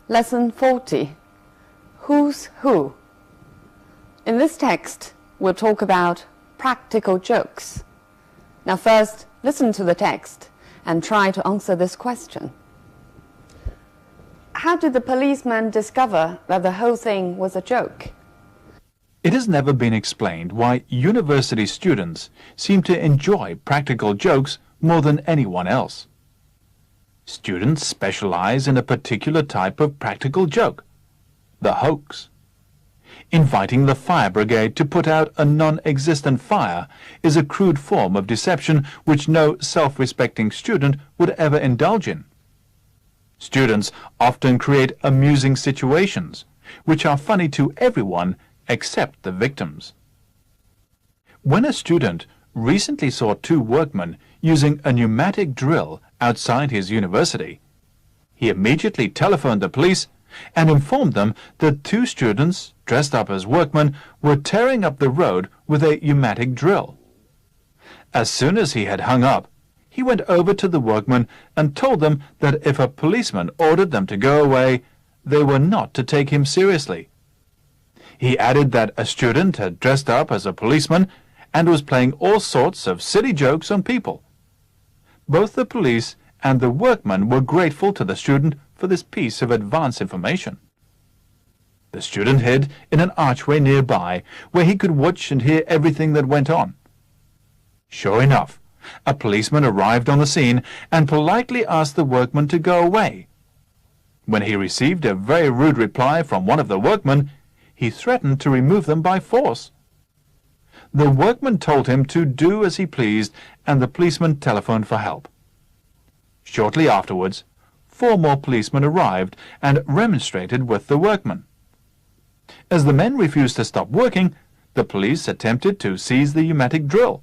Lesson 40. Who's Who? In this text, we'll talk about practical jokes. Now first, listen to the text and try to answer this question. How did the policeman discover that the whole thing was a joke? It has never been explained why university students seem to enjoy practical jokes more than anyone else. Students specialize in a particular type of practical joke, the hoax. Inviting the fire brigade to put out a non-existent fire is a crude form of deception which no self-respecting student would ever indulge in. Students often create amusing situations, which are funny to everyone except the victims. When a student recently saw two workmen using a pneumatic drill outside his university, he immediately telephoned the police and informed them that two students dressed up as workmen were tearing up the road with a pneumatic drill. As soon as he had hung up, he went over to the workmen and told them that if a policeman ordered them to go away, they were not to take him seriously. He added that a student had dressed up as a policeman and was playing all sorts of silly jokes on people. Both the police and the workmen were grateful to the student for this piece of advance information. The student hid in an archway nearby where he could watch and hear everything that went on. Sure enough, a policeman arrived on the scene and politely asked the workman to go away. When he received a very rude reply from one of the workmen, he threatened to remove them by force. The workman told him to do as he pleased, and the policeman telephoned for help. Shortly afterwards, 4 more policemen arrived and remonstrated with the workman. As the men refused to stop working, the police attempted to seize the pneumatic drill.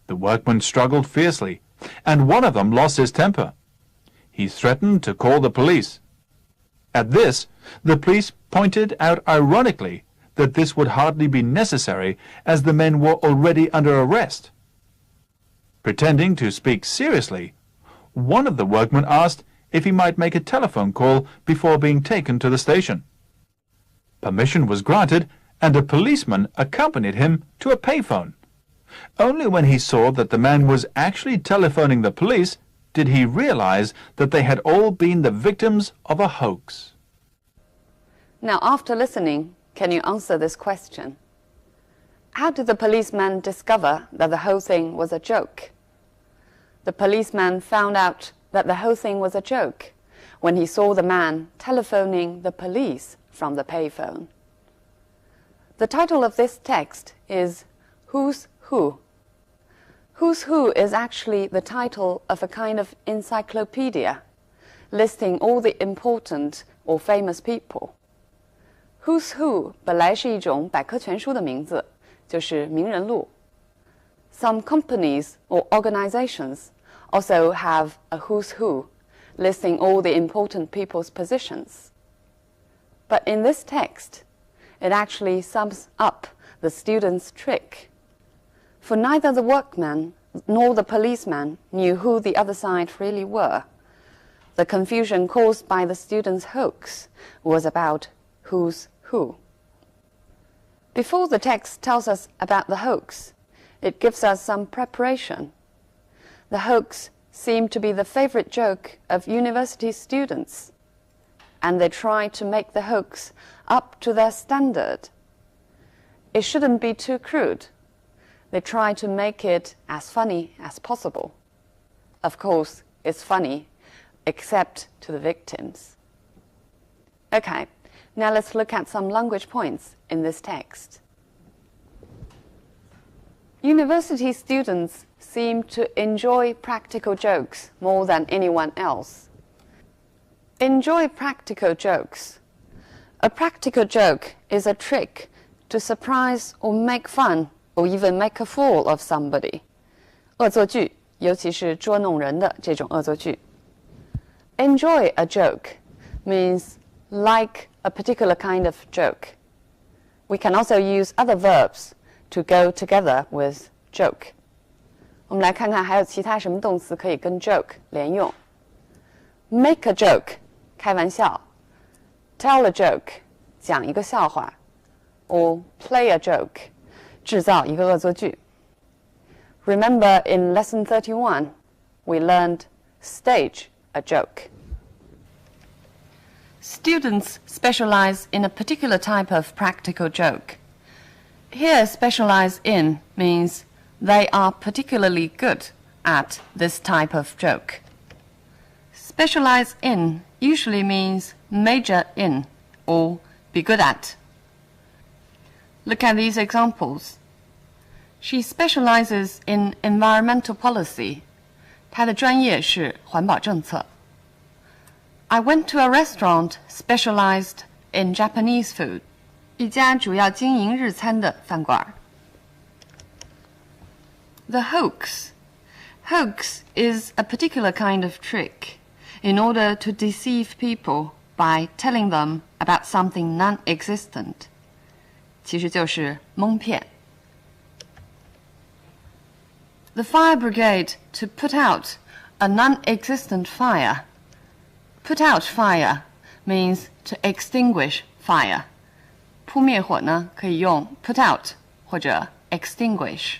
The workmen struggled fiercely, and one of them lost his temper. He threatened to call the police. At this, the police pointed out ironically that this would hardly be necessary as the men were already under arrest. Pretending to speak seriously, one of the workmen asked if he might make a telephone call before being taken to the station. Permission was granted, and a policeman accompanied him to a payphone. Only when he saw that the man was actually telephoning the police did he realize that they had all been the victims of a hoax. Now, after listening, can you answer this question? How did the policeman discover that the whole thing was a joke? The policeman found out that the whole thing was a joke when he saw the man telephoning the police from the payphone. The title of this text is Who's Who? Who's Who is actually the title of a kind of encyclopedia, listing all the important or famous people. Who's Who 本来是一种百科全书的名字，就是名人录。Some companies or organizations also have a who's who, listing all the important people's positions. But in this text, it actually sums up the student's trick. For neither the workman nor the policeman knew who the other side really were. The confusion caused by the student's hoax was about who's who. Before the text tells us about the hoax, it gives us some preparation. The hoax seemed to be the favorite joke of university students, and they try to make the hoax up to their standard. It shouldn't be too crude. They try to make it as funny as possible. Of course, it's funny, except to the victims. Okay, now let's look at some language points in this text. University students seem to enjoy practical jokes more than anyone else. Enjoy practical jokes. A practical joke is a trick to surprise or make fun or even make a fool of somebody. 恶作剧，尤其是捉弄人的这种恶作剧。Enjoy a joke means like a particular kind of joke. We can also use other verbs to go together with joke. 我们来看看还有其他什么动词可以跟 joke 连用。Make a joke 开玩笑 tell a joke, 讲一个笑话 or play a joke, 制造一个恶作剧 Remember in lesson 31, we learned stage a joke. Students specialize in a particular type of practical joke. Here, specialize in means they are particularly good at this type of joke. Specialize in usually means major in or be good at. Look at these examples. She specializes in environmental policy. 她的专业是环保政策。I went to a restaurant specialized in Japanese food. 一家主要经营日餐的饭馆。The hoax. Hoax is a particular kind of trick in order to deceive people by telling them about something non-existent. 其实就是蒙骗。The fire brigade to put out a non-existent fire. Put out fire means to extinguish fire. 扑灭火呢，可以用 put out 或者 extinguish.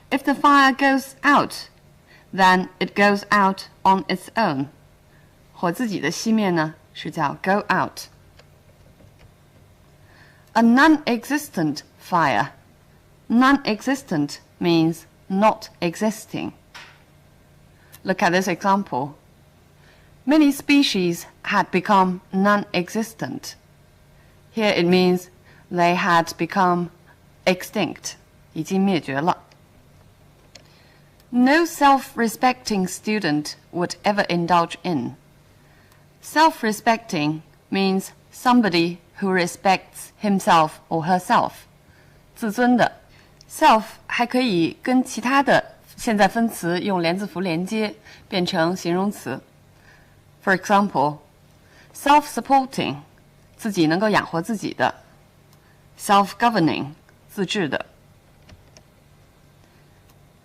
If the fire goes out, then it goes out on its own. 火自己的熄灭呢，是叫 go out. A non-existent fire. Non-existent means not existing. Look at this example. Many species had become non-existent. Here it means they had become extinct. 已经灭绝了。No self-respecting student would ever indulge in. Self-respecting means somebody who respects himself or herself. 自尊的 self 还可以跟其他的现在分词用连字符连接，变成形容词。For example, self-supporting 自己能够养活自己的 self-governing 自治的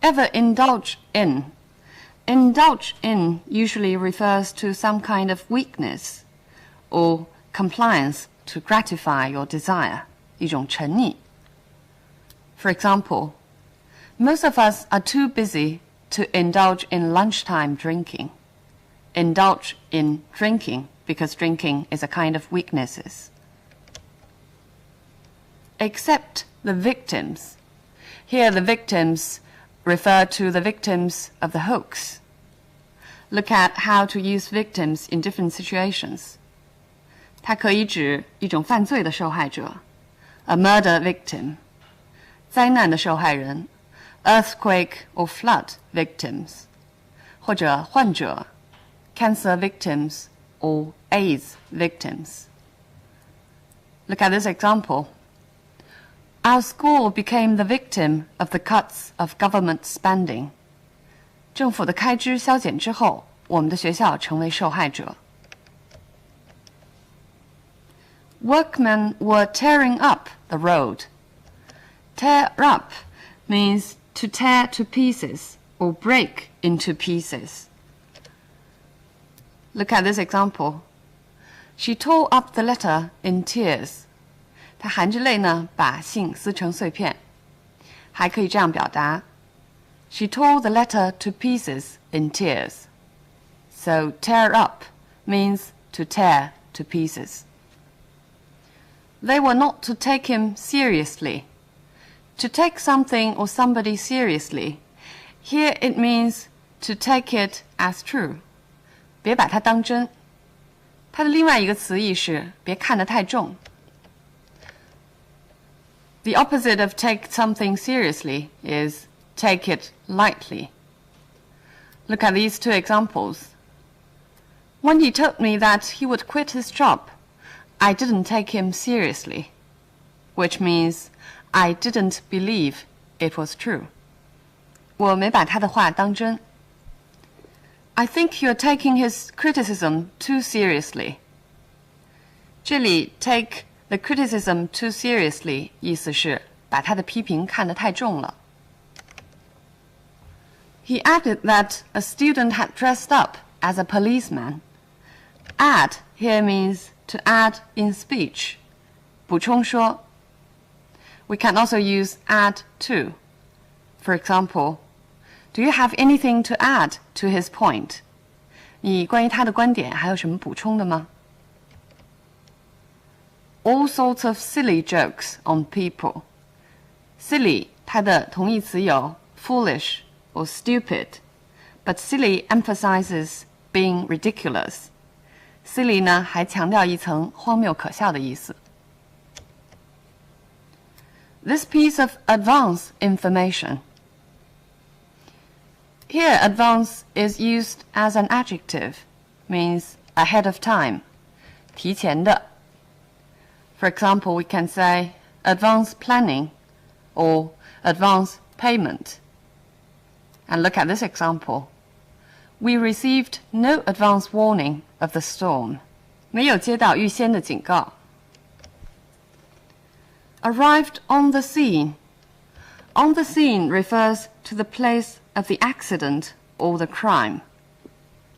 Ever indulge in. Indulge in usually refers to some kind of weakness or compliance to gratify your desire, 一种沉溺。For example, most of us are too busy to indulge in lunchtime drinking. Indulge in drinking because drinking is a kind of weaknesses. Accept the victims. Here the victims refer to the victims of the hoax. Look at how to use victims in different situations. 它可以指一种犯罪的受害者 a murder victim, 灾难的受害人 earthquake or flood victims, 或者患者 cancer victims or AIDS victims. Look at this example. Our school became the victim of the cuts of government spending. 政府的开支削减之后，我们的学校成为受害者。Workmen were tearing up the road. Tear up means to tear to pieces or break into pieces. Look at this example. She tore up the letter in tears. 她含着泪呢，把信撕成碎片。还可以这样表达 She tore the letter to pieces in tears. So tear up means to tear to pieces. They were not to take him seriously. To take something or somebody seriously, here it means to take it as true. 别把它当真。它的另外一个词义是别看得太重。The opposite of take something seriously is take it lightly. Look at these two examples. When he told me that he would quit his job, I didn't take him seriously, which means I didn't believe it was true. 我没把他的话当真。I think you're taking his criticism too seriously. 这里 take the criticism too seriously 意思是把他的批评看得太重了。He added that a student had dressed up as a policeman. Add here means to add in speech, 补充说. We can also use add to. For example, do you have anything to add to his point? 你关于他的观点还有什么补充的吗？ All sorts of silly jokes on people. Silly 它的同义词有 foolish or stupid, but silly emphasizes being ridiculous. Silly 呢还强调一层荒谬可笑的意思。This piece of advance information. Here, advance is used as an adjective, means ahead of time, 提前的. For example, we can say advance planning or advance payment. And look at this example. We received no advance warning of the storm. 没有接到预先的警告. Arrived on the scene. On the scene refers to the place of the accident or the crime.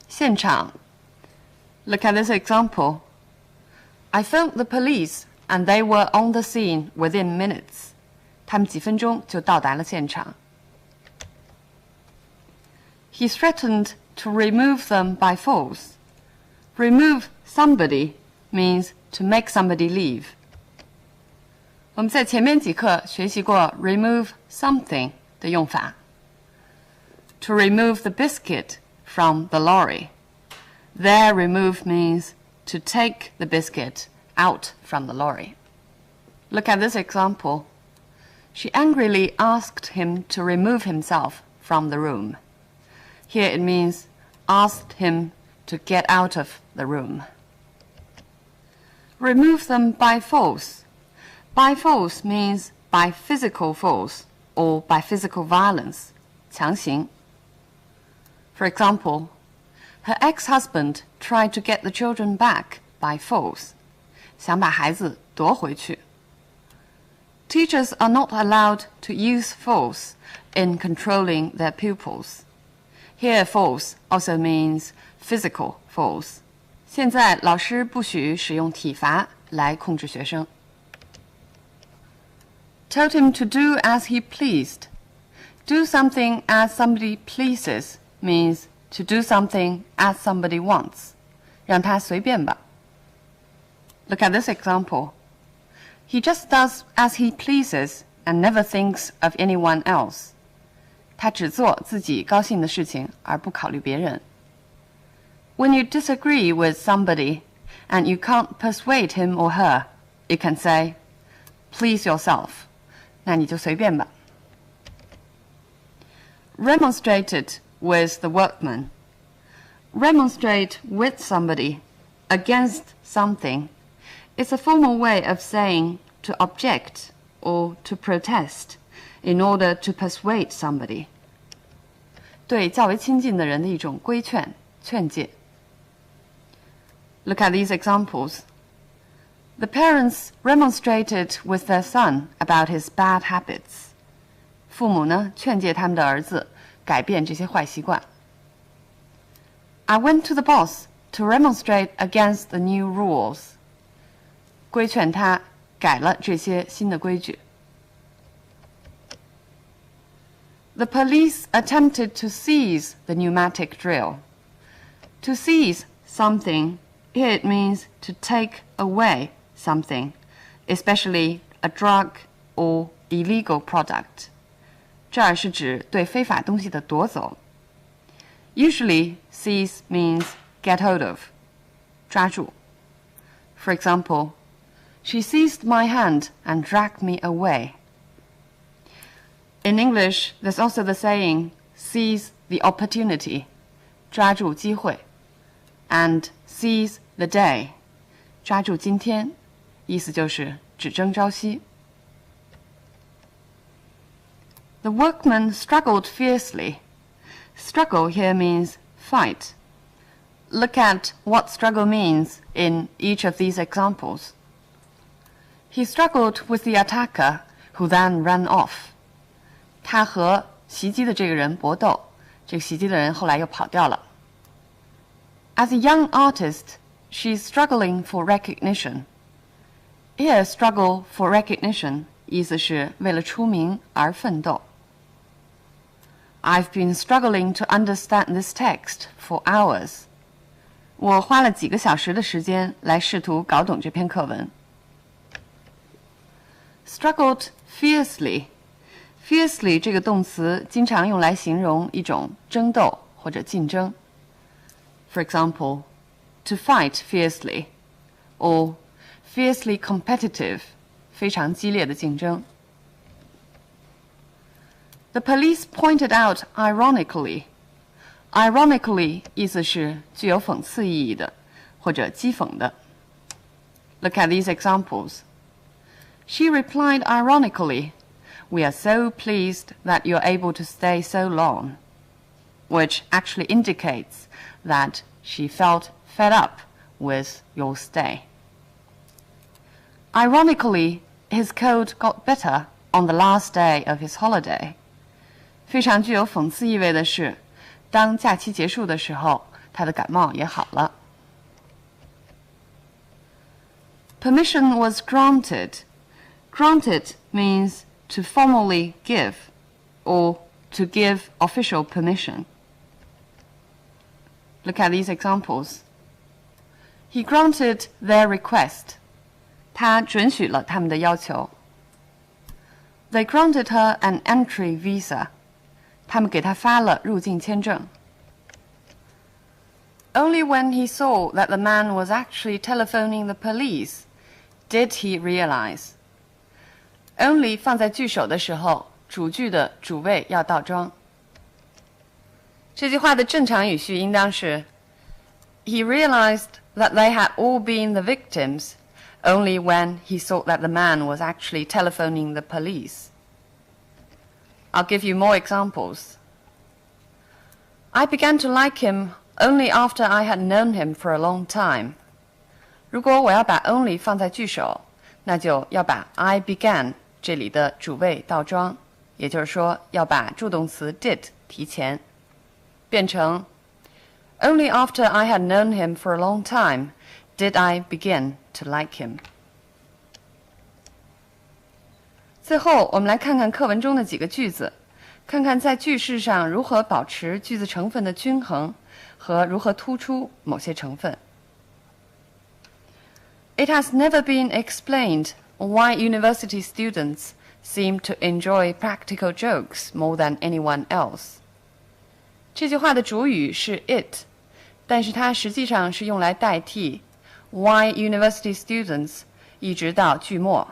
现场. Look at this example. I phoned the police and they were on the scene within minutes. 他们几分钟就到达了现场. He threatened to remove them by force. Remove somebody means to make somebody leave. 我们在前面几课学习过 remove something 的用法。To remove the biscuit from the lorry. There, remove means to take the biscuit out from the lorry. Look at this example. She angrily asked him to remove himself from the room. Here it means asked him to get out of the room. Remove them by force. By force means by physical force or by physical violence, 强行. For example, her ex-husband tried to get the children back by force, 想把孩子夺回去. Teachers are not allowed to use force in controlling their pupils. Here, force also means physical force. 现在老师不许使用体罚来控制学生。Told him to do as he pleased. Do something as somebody pleases means to do something as somebody wants. 让他随便吧。Look at this example. He just does as he pleases and never thinks of anyone else. 他只做自己高兴的事情，而不考虑别人。When you disagree with somebody and you can't persuade him or her, you can say, please yourself. 那你就随便吧。Remonstrated with the workman. Remonstrate with somebody against something is a formal way of saying to object or to protest in order to persuade somebody. 对较为亲近的人的一种规劝、劝诫。Look at these examples. The parents remonstrated with their son about his bad habits. 父母呢，劝诫他们的儿子改变这些坏习惯。I went to the boss to remonstrate against the new rules. 规劝他改了这些新的规矩。The police attempted to seize the pneumatic drill. To seize something, here it means to take away something, especially a drug or illegal product. 这儿是指对非法东西的夺走。Usually, seize means get hold of, 抓住。For example, she seized my hand and dragged me away. In English, there's also the saying, seize the opportunity, 抓住机会, and seize the day, 抓住今天，意思就是只争朝夕。The workman struggled fiercely. Struggle here means fight. Look at what struggle means in each of these examples. He struggled with the attacker, who then ran off. 他和袭击的这个人搏斗，这个袭击的人后来又跑掉了。As a young artist, she's struggling for recognition. Here, struggle for recognition 意思是为了出名而奋斗。I've been struggling to understand this text for hours. 我花了几个小时的时间来试图搞懂这篇课文。Struggled fiercely. Fiercely 这个动词经常用来形容一种争斗或者竞争。For example, to fight fiercely, or fiercely competitive, 非常激烈的竞争。The police pointed out ironically. Ironically 意思是具有讽刺意义的，或者讥讽的。Look at these examples. She replied ironically, "We are so pleased that you're able to stay so long," which actually indicates that she felt fed up with your stay. Ironically, his cold got better on the last day of his holiday. 非常具有讽刺意味的是，当假期结束的时候，他的感冒也好了。Permission was granted. Granted means to formally give, or to give official permission. Look at these examples. He granted their request. 他准许了他们的要求。They granted her an entry visa. 他们给她发了入境签证。Only when he saw that the man was actually telephoning the police did he realize. Only 放在句首的时候，主句的主谓要倒装。这句话的正常语序应当是 He realized that they had all been the victims only when he saw that the man was actually telephoning the police. I'll give you more examples. I began to like him only after I had known him for a long time. 如果我要把 only 放在句首，那就要把 I began 这里的主谓倒装，也就是说要把助动词 did 提前，变成 Only after I had known him for a long time did I begin to like him. 最后，我们来看看课文中的几个句子，看看在句式上如何保持句子成分的均衡和如何突出某些成分。It has never been explained why university students seem to enjoy practical jokes more than anyone else. 这句话的主语是 it, 但是它实际上是用来代替 why university students 一直到句末。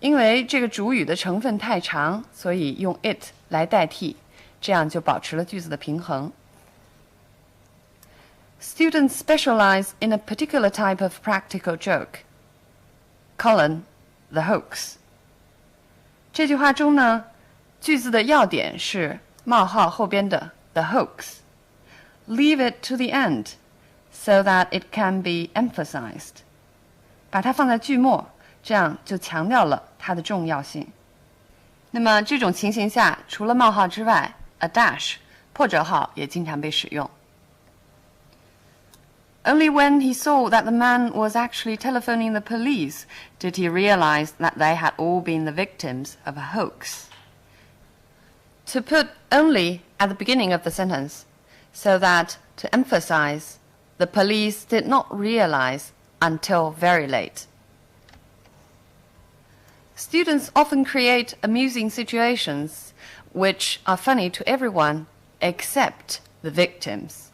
因为这个主语的成分太长，所以用 it 来代替，这样就保持了句子的平衡。Students specialize in a particular type of practical joke. The hoax. 这句话中呢，句子的要点是冒号后边的 the hoax. Leave it to the end so that it can be emphasized. 把它放在句末，这样就强调了它的重要性。那么这种情形下，除了冒号之外 ，a dash 破折号也经常被使用。Only when he saw that the man was actually telephoning the police did he realize that they had all been the victims of a hoax. To put only at the beginning of the sentence, so that to emphasize, the police did not realize until very late. Students often create amusing situations which are funny to everyone except the victims.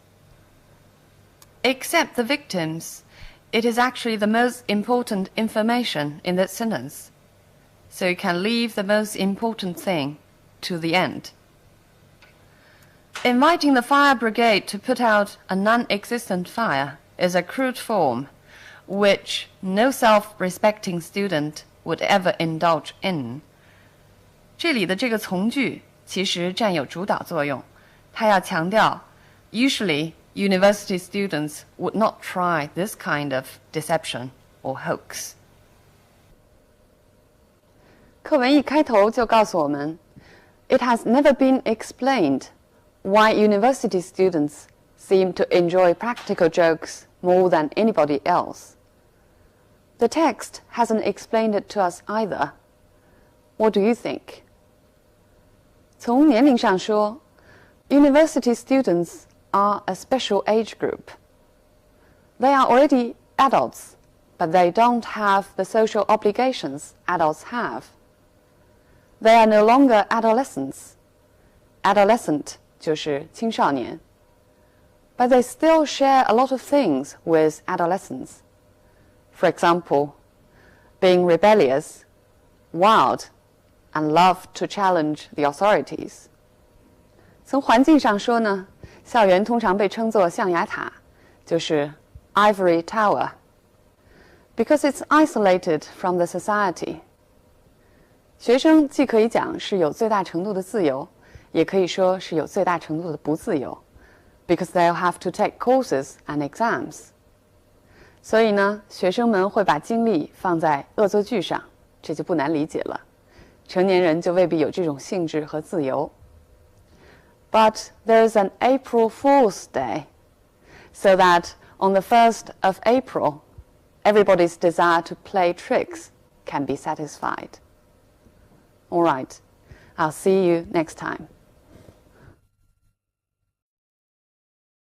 Except the victims, it is actually the most important information in that sentence, so you can leave the most important thing to the end. Inviting the fire brigade to put out a non-existent fire is a crude form which no self-respecting student would ever indulge in. 这里的这个从句其实占有主导作用，它要强调 usually university students would not try this kind of deception or hoax. 课文一开头就告诉我们 It has never been explained why university students seem to enjoy practical jokes more than anybody else. The text hasn't explained it to us either. What do you think? 从年龄上说， university students are a special age group. They are already adults, but they don't have the social obligations adults have. They are no longer adolescents. Adolescent 就是青少年。But they still share a lot of things with adolescents. For example, being rebellious, wild, and love to challenge the authorities. 从环境上说呢，校园通常被称作象牙塔，就是 ivory tower, because it's isolated from the society. 学生既可以讲是有最大程度的自由，也可以说是有最大程度的不自由， because they'll have to take courses and exams. 所以呢，学生们会把精力放在恶作剧上，这就不难理解了。成年人就未必有这种兴致和自由。But there's an April Fool's Day, so that on the 1st of April, everybody's desire to play tricks can be satisfied. All right, I'll see you next time.